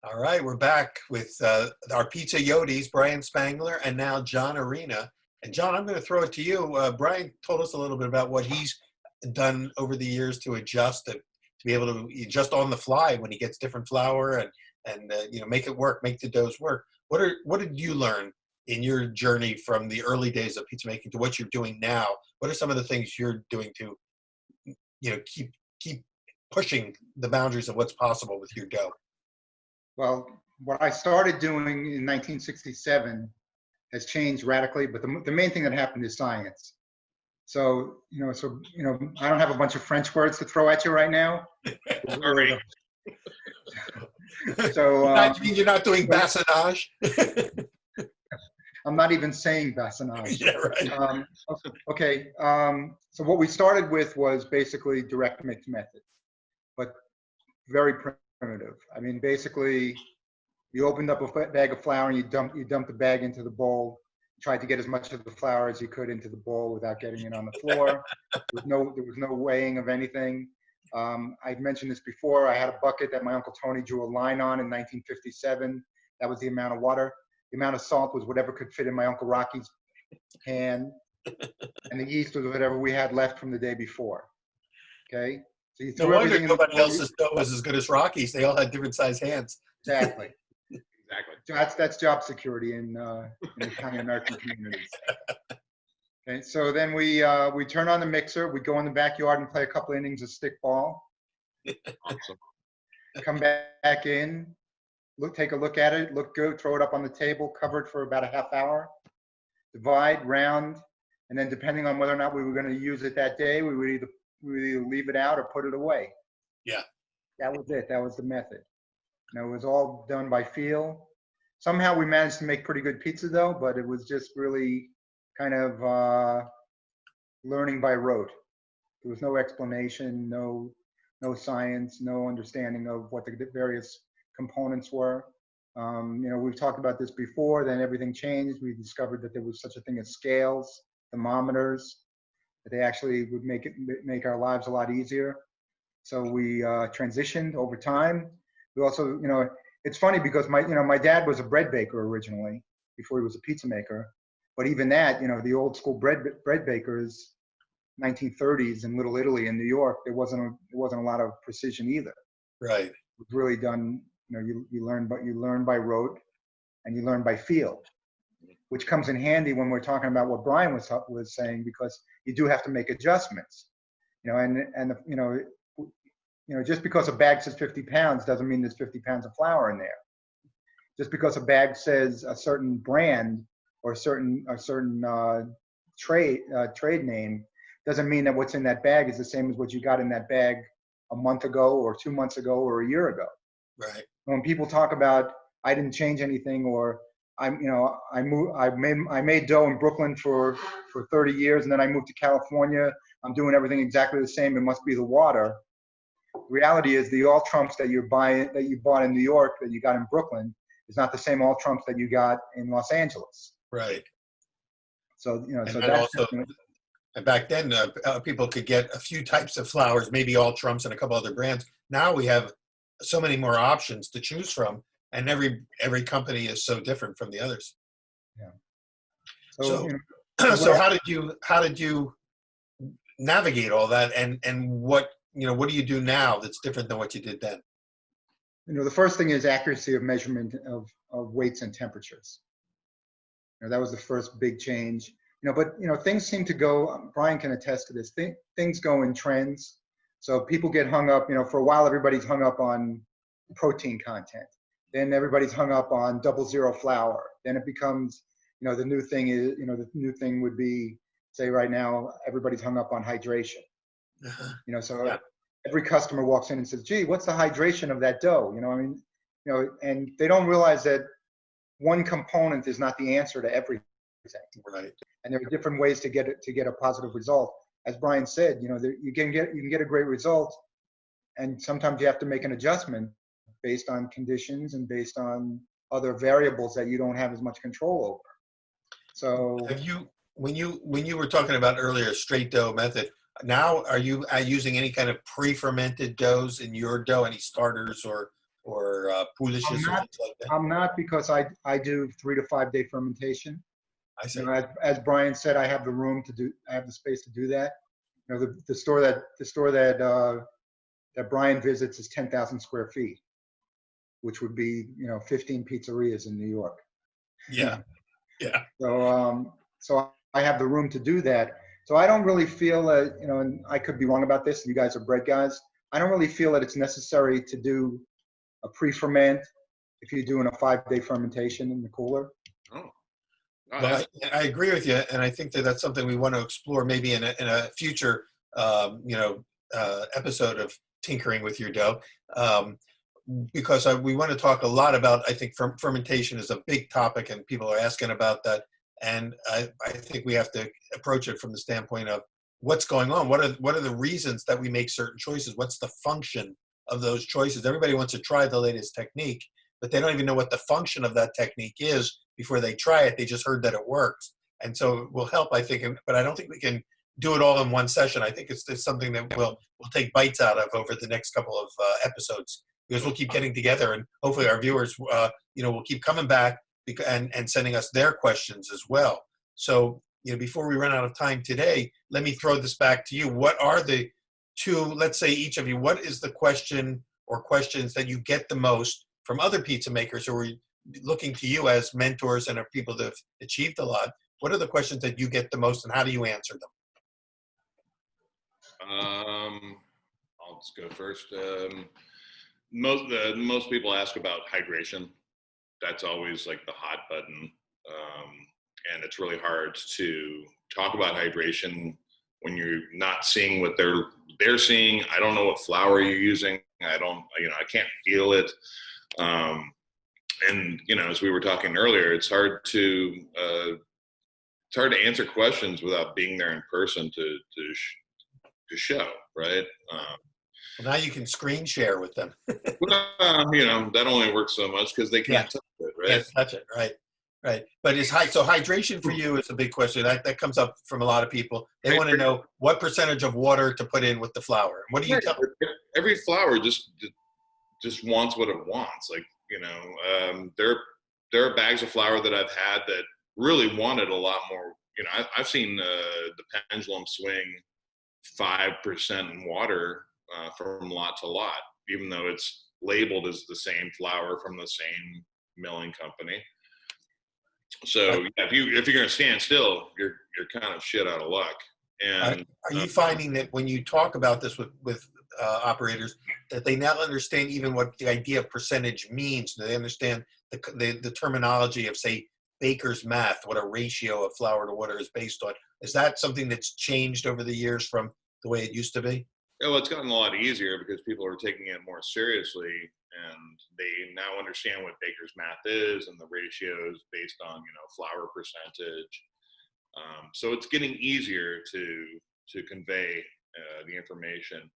All right, we're back with our pizza Yodis, Brian Spangler, and now John Arena. And John, I'm going to throw it to you. Brian told us a little bit about what he's done over the years to adjust to be able to adjust on the fly when he gets different flour and make it work, make the doughs work. What did you learn in your journey from the early days of pizza making to what you're doing now? What are some of the things you're doing to keep pushing the boundaries of what's possible with your dough? Well, what I started doing in 1967 has changed radically, but the main thing that happened is science. So, I don't have a bunch of French words to throw at you right now. All right. So, that means you're not doing bassonage? I'm not even saying bassonage. Yeah, right. Okay. So what we started with was basically direct mix method, but very primitive. I mean, basically, you opened up a bag of flour and you dumped the bag into the bowl. Tried to get as much of the flour as you could into the bowl without getting it on the floor. There was no weighing of anything. I've mentioned this before. I had a bucket that my Uncle Tony drew a line on in 1957. That was the amount of water. The amount of salt was whatever could fit in my Uncle Rocky's hand. And the yeast was whatever we had left from the day before. Okay? So you threw no wonder everything nobody in the else's dough was as good as Rocky's. They all had different size hands. Exactly. Exactly. So that's job security in the Italian American communities. Okay, so then we turn on the mixer. We go in the backyard and play a couple innings of stickball. Awesome. Come back in, take a look at it, look good, throw it up on the table, cover it for about a half hour, divide, round, and then depending on whether or not we were going to use it that day, we would either leave it out or put it away. Yeah. That was it. That was the method. It was all done by feel. Somehow we managed to make pretty good pizza though, but it was just really kind of learning by rote. There was no explanation, no science, no understanding of what the various components were. We've talked about this before, then everything changed. We discovered that there was such a thing as scales, thermometers, that they actually would make our lives a lot easier. So we transitioned over time. We also, it's funny because my dad was a bread baker originally before he was a pizza maker. But even that, the old school bread bakers, 1930s in Little Italy in New York, there wasn't a lot of precision either. Right. It was really done. You learn by rote, and you learn by feel, which comes in handy when we're talking about what Brian was saying, because you do have to make adjustments. Just because a bag says 50 pounds doesn't mean there's 50 pounds of flour in there. Just because a bag says a certain brand or a certain trade name doesn't mean that what's in that bag is the same as what you got in that bag a month ago or 2 months ago or a year ago. Right. When people talk about I didn't change anything, or I made dough in Brooklyn for 30 years and then I moved to California, I'm doing everything exactly the same, it must be the water. The reality is the all trumps that you bought in New York that you got in Brooklyn is not the same all trumps that you got in Los Angeles. Right. So so that's also, and back then people could get a few types of flours, maybe all trumps and a couple other brands. Now we have so many more options to choose from, and every company is so different from the others. Yeah. So how did you navigate all that, and what do you do now that's different than what you did then? The first thing is accuracy of measurement of weights and temperatures. That was the first big change. But things seem to go, Brian can attest to this, things go in trends. So people get hung up, for a while everybody's hung up on protein content. Then everybody's hung up on 00 flour. Then it becomes, the new thing is, the new thing would be, say right now, everybody's hung up on hydration. So every customer walks in and says, gee, what's the hydration of that dough? And they don't realize that one component is not the answer to everything. Right. And there are different ways to get a positive result. As Brian said, you can get a great result, and sometimes you have to make an adjustment based on conditions and based on other variables that you don't have as much control over. So when you were talking about earlier straight dough method, now are you using any kind of pre-fermented doughs in your dough, any starters or or poolishes or not- things like that? I'm not, because I do 3 to 5 day fermentation. I see. You know, as Brian said, I have the room to do, I have the space to do that. You know, the store that Brian visits is 10,000 square feet, which would be, 15 pizzerias in New York. Yeah, yeah. So I have the room to do that. So I don't really feel that, and I could be wrong about this, you guys are bread guys. I don't really feel that it's necessary to do a pre-ferment if you're doing a 5-day fermentation in the cooler. Oh, Well, I agree with you, and I think that that's something we want to explore maybe in a future, episode of Tinkering with Your Dough, because we want to talk a lot about, I think fermentation is a big topic, and people are asking about that, and I think we have to approach it from the standpoint of what's going on. What are the reasons that we make certain choices? What's the function of those choices? Everybody wants to try the latest technique, but they don't even know what the function of that technique is before they try it. They just heard that it works. And so it will help, I think, but I don't think we can do it all in one session. I think it's something that we'll take bites out of over the next couple of episodes, because we'll keep getting together, and hopefully our viewers, will keep coming back and sending us their questions as well. So, before we run out of time today, let me throw this back to you. What are the two, let's say each of you, what is the question or questions that you get the most from other pizza makers who are looking to you as mentors and are people that have achieved a lot? What are the questions that you get the most, and how do you answer them? I'll just go first. Most people ask about hydration. That's always like the hot button. And it's really hard to talk about hydration when you're not seeing what they're seeing. I don't know what flour you're using. I can't feel it. And as we were talking earlier, it's hard to answer questions without being there in person to show, right? Well, now you can screen share with them. That only works so much because they can't touch it, right? Can't touch it, right? Right. But so hydration for you is a big question. That comes up from a lot of people. They want to know what percentage of water to put in with the flour. What do you tell them? Every flour just wants what it wants. Like, there are bags of flour that I've had that really wanted a lot more. I've seen the pendulum swing 5% in water from lot to lot, even though it's labeled as the same flour from the same milling company. So if you're going to stand still, you're kind of shit out of luck. And are you finding that when you talk about this with operators, that they now understand even what the idea of percentage means? They understand the terminology of, say, baker's math, what a ratio of flour to water is based on. Is that something that's changed over the years from the way it used to be? Well, it's gotten a lot easier because people are taking it more seriously, and they now understand what baker's math is and the ratios based on flour percentage. So it's getting easier to convey the information.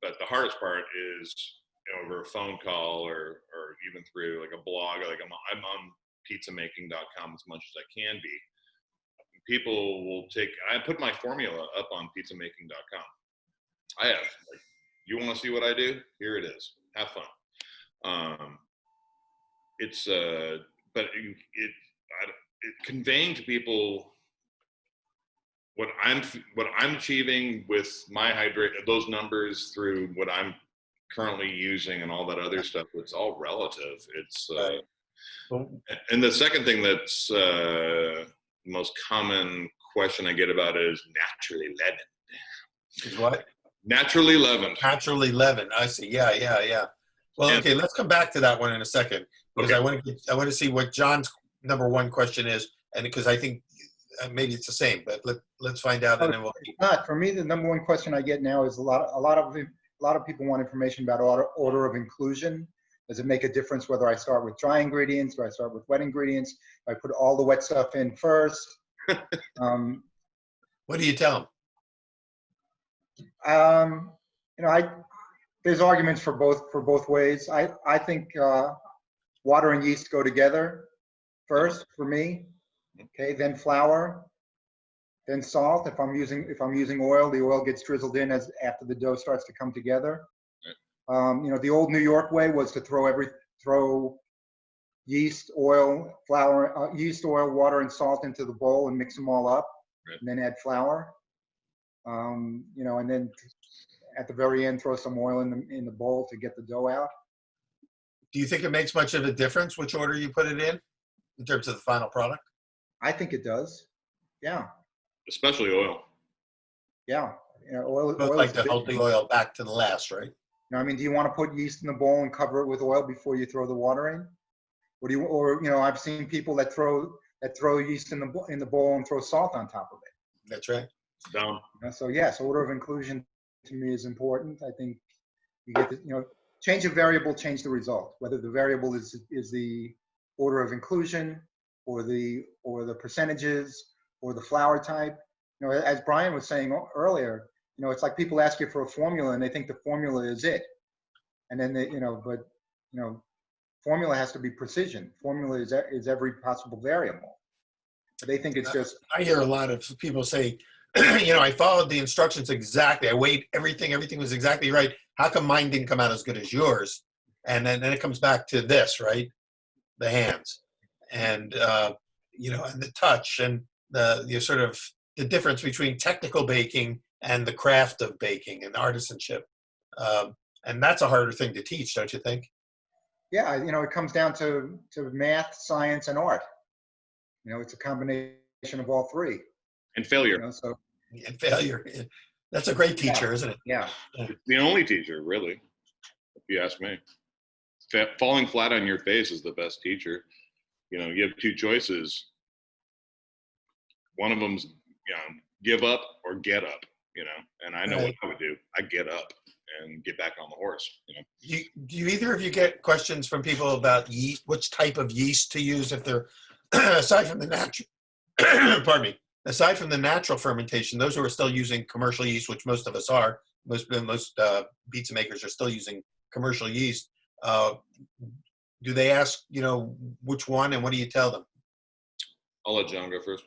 But the hardest part is over a phone call or even through like a blog. Like I'm on pizzamaking.com as much as I can be. People will I put my formula up on pizzamaking.com. I have, like, you want to see what I do? Here it is. Have fun. But conveying to people what I'm achieving with my those numbers through what I'm currently using and all that other stuff. It's all relative. It's Right. And the second thing that's the most common question I get about is naturally leavened. Is what? Naturally leavened. Naturally leavened. I see. Yeah. Well, okay. Let's come back to that one in a second, because I want to see what John's number one question is, and because I think maybe it's the same, but let's find out, and then we'll. Not for me. The number one question I get now is a lot of people want information about order of inclusion. Does it make a difference whether I start with dry ingredients or I start with wet ingredients? I put all the wet stuff in first. What do you tell them? There's arguments for both ways. I think water and yeast go together first for me. Okay, then flour, then salt. If I'm using oil, the oil gets drizzled in after the dough starts to come together. The old New York way was to throw throw yeast, oil, flour, yeast, oil, water, and salt into the bowl and mix them all up, Right. and then add flour. You know, and then at the very end, throw some oil in the bowl to get the dough out. Do you think it makes much of a difference which order you put it in terms of the final product? I think it does. Yeah, Especially oil. yeah. You know, oil Both like is to big. hold the oil back to the last, right? You know, I mean, do you want to put yeast in the bowl and cover it with oil before you throw the water in? Or do you, or you know, I've seen people that throw yeast in the bowl and throw salt on top of it. That's right. Down. You know, so yes, order of inclusion to me is important. I think you get the, you know, change a variable, change the result. Whether the variable is the order of inclusion or the percentages or the flour type. You know, as Brian was saying earlier, you know, it's like people ask you for a formula and they think the formula is it. And then they, you know, but, you know, formula has to be precision. Formula is every possible variable. They think it's just. I hear a lot of people say, you know, I followed the instructions exactly. I weighed everything. Everything was exactly right. How come mine didn't come out as good as yours? And then it comes back to this, right? The hands and, you know, and the touch and the sort of the difference between technical baking and the craft of baking and artisanship. And that's a harder thing to teach, don't you think? Yeah, you know, it comes down to math, science, and art. You know, it's a combination of all three. And failure. You know, so And failure. That's a great teacher, yeah. isn't it? Yeah. It's the only teacher, really, if you ask me. Falling flat on your face is the best teacher. You know, you have two choices. One of them's, you know, give up or get up, you know, and I know what I would do. I get up and get back on the horse, you know. Do you either of you get questions from people about yeast, which type of yeast to use if they're, aside from the natural, pardon me, aside from the natural fermentation, those who are still using commercial yeast, which most of us are, most pizza makers are still using commercial yeast. Do they ask, you know, which one, and what do you tell them? I'll let John go first.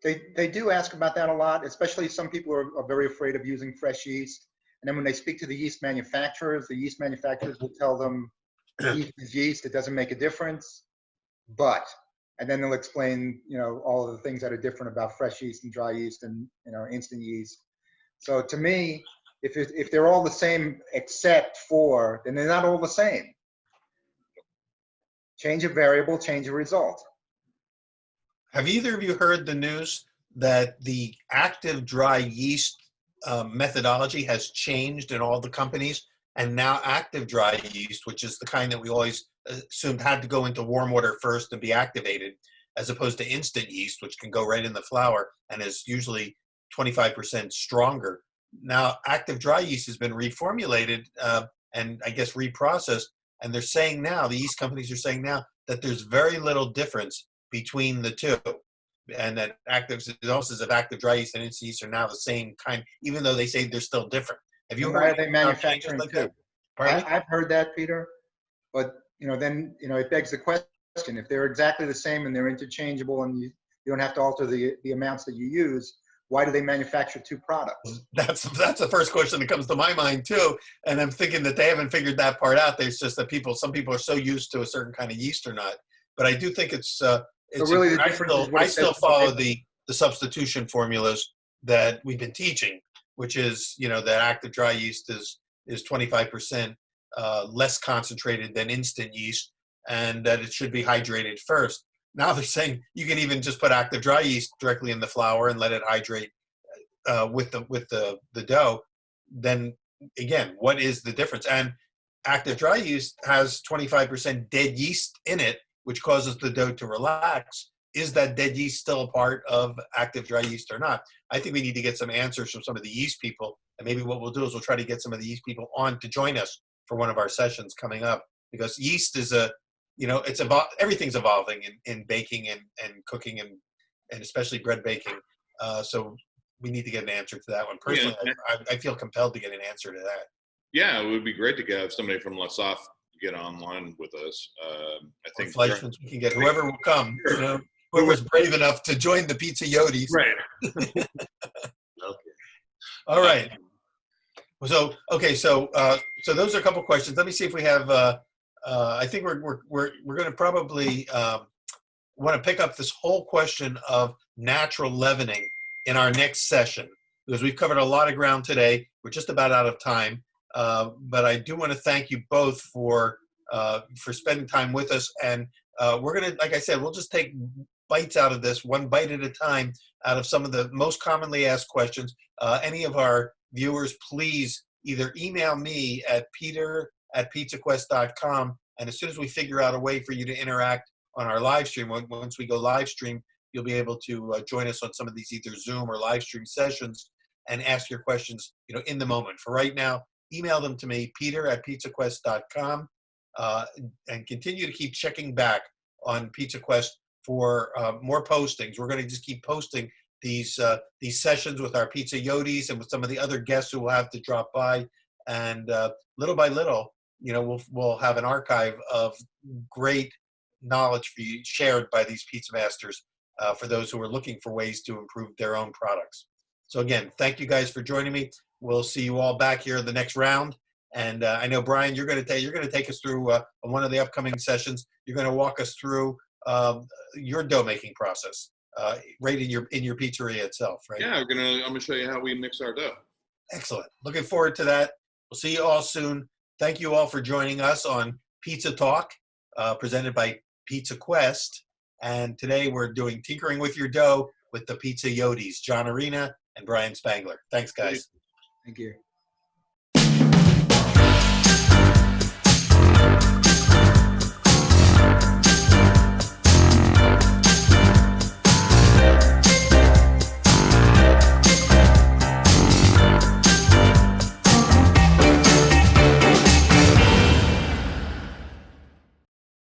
They do ask about that a lot, especially some people are very afraid of using fresh yeast. And then when they speak to the yeast manufacturers will tell them yeast is yeast, it doesn't make a difference. But, and then they'll explain, you know, all of the things that are different about fresh yeast and dry yeast and, you know, instant yeast. So to me, if they're all the same except for, then they're not all the same. Change a variable, change a result. Have either of you heard the news that the active dry yeast methodology has changed in all the companies, and now active dry yeast, which is the kind that we always assumed had to go into warm water first and be activated, as opposed to instant yeast, which can go right in the flour and is usually 25% stronger. Now, active dry yeast has been reformulated and I guess reprocessed, and they're saying now, the yeast companies are saying now that there's very little difference between the two, and that active doses of active dry yeast and instant yeast are now the same kind, even though they say they're still different. Have you And heard why are they manufacturing like two? that? Pardon me? I've heard that, Peter, but you know, then you know, it begs the question: if they're exactly the same and they're interchangeable, and you don't have to alter the amounts that you use, why do they manufacture two products? That's the first question that comes to my mind too, and I'm thinking that they haven't figured that part out. It's just that some people are so used to a certain kind of yeast or not. But I do think it's really the difference is what I it still says. follow the substitution formulas that we've been teaching, which is, you know, that active dry yeast is 25% less concentrated than instant yeast, and that it should be hydrated first. Now they're saying you can even just put active dry yeast directly in the flour and let it hydrate with the dough. Then again, what is the difference? And active dry yeast has 25% dead yeast in it, which causes the dough to relax. Is that dead yeast still a part of active dry yeast or not? I think we need to get some answers from some of the yeast people, and maybe what we'll do is we'll try to get some of the yeast people on to join us for one of our sessions coming up, because yeast is everything's evolving in baking and cooking and especially bread baking. So we need to get an answer to that one. Personally, Yeah. I feel compelled to get an answer to that. Yeah, it would be great to have somebody from LaSalle get online with us. I think Fleischmann's, we can get whoever will come, you know, whoever's brave enough to join the Pizza Yodis. right. Okay. All right. So, okay. So those are a couple questions. Let me see if we have I think we're going to probably want to pick up this whole question of natural leavening in our next session, because we've covered a lot of ground today. We're just about out of time, but I do want to thank you both for spending time with us. And we're going to, like I said, we'll just take bites out of this, one bite at a time, out of some of the most commonly asked questions. Any of our viewers, please either email me at peter@pizzaquest.com, and as soon as we figure out a way for you to interact on our live stream, once we go live stream, you'll be able to join us on some of these either Zoom or live stream sessions and ask your questions, in the moment. For right now, email them to me, peter@pizzaquest.com, and continue to keep checking back on Pizza Quest for more postings. We're going to just keep posting these sessions with our Pizza Yodis and with some of the other guests who will have to drop by, and little by little, we'll have an archive of great knowledge for you, shared by these pizza masters, for those who are looking for ways to improve their own products. So again, thank you guys for joining me. We'll see you all back here the next round. And I know, Brian, you're going to take us through one of the upcoming sessions. You're going to walk us through your dough making process, right in your pizzeria itself, right? Yeah, I'm gonna show you how we mix our dough. Excellent. Looking forward to that. We'll see you all soon. Thank you all for joining us on Pizza Talk, presented by Pizza Quest. And today we're doing Tinkering with Your Dough with the Pizza Yodis, John Arena and Brian Spangler. Thanks, guys. Thank you.